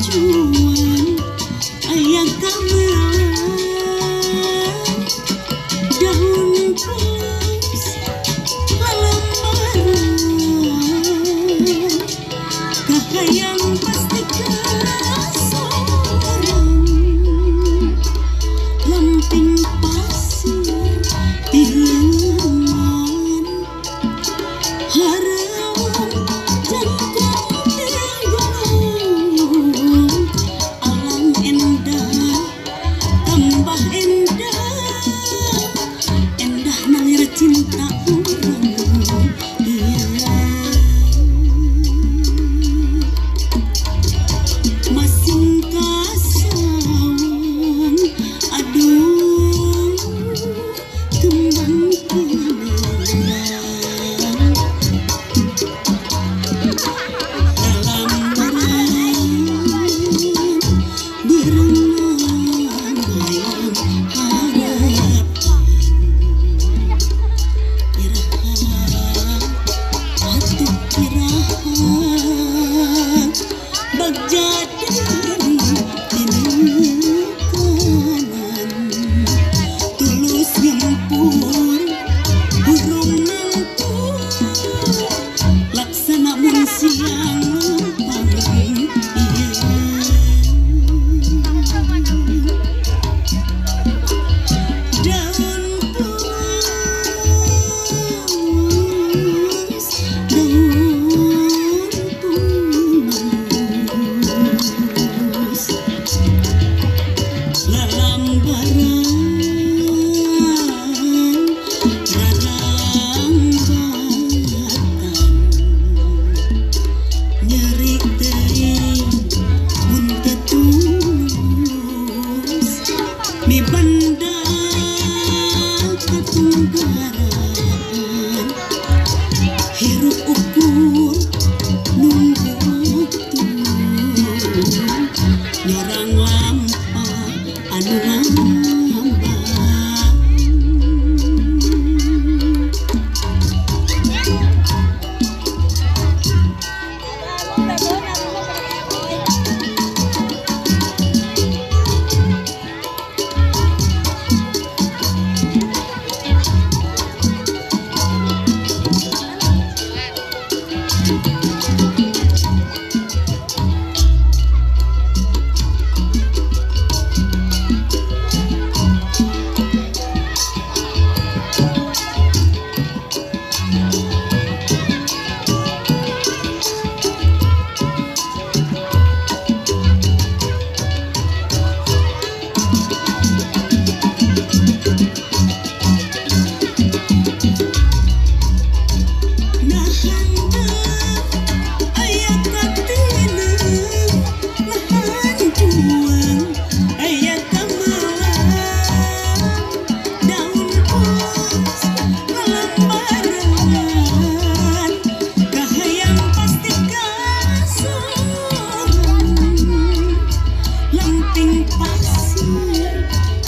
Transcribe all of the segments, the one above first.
cuan ayah gamelan daun pulas lambaran kahayang pasti kasoran lamping pasir tileman harau jangkau gunung alam endah tambah endah endah nalir cinta orang iya masing kasawang aduh kembang kemelang dalam berenang berenang hayang harapan irahan atuh irahan bagjadi kanan tulus nyempur burung nangkur laksana mun siang lempang iya daun pulas daun pulas lalambaran garang batan nyeri teuing mun teu tulus mi banda katunggaran hirup ukur nunggu waktu nyorang lampa anu ngambang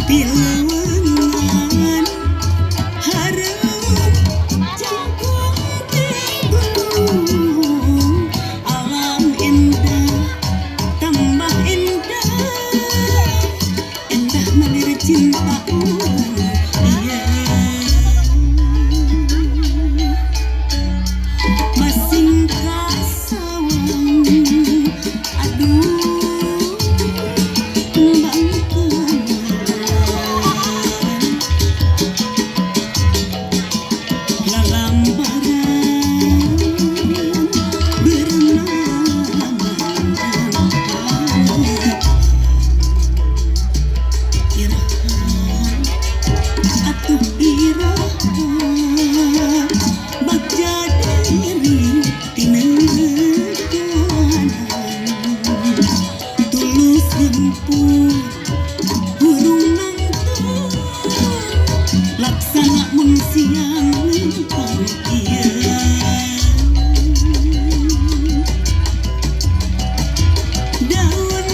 pilewengan hareup jangkung gunung alam endah tambah endah endah nalir cinta orang iya masing kasawang aduh kembang laksana mun siang lempang iya daun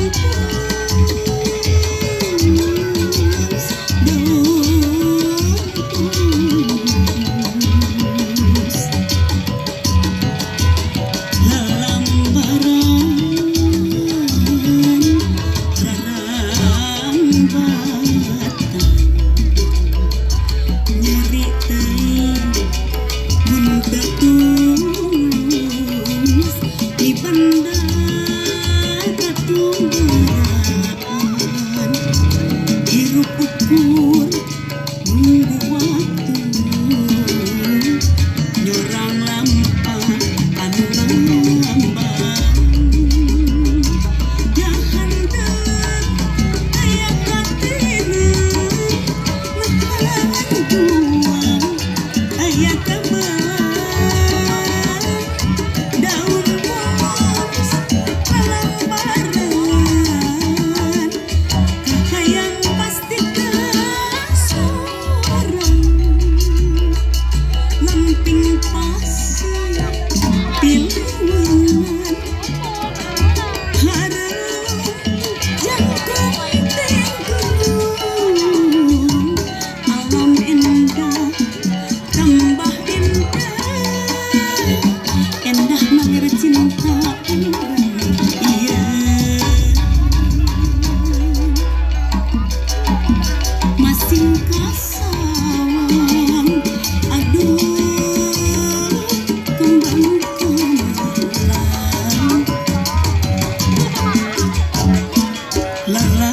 pulas daun pulas lalambaran la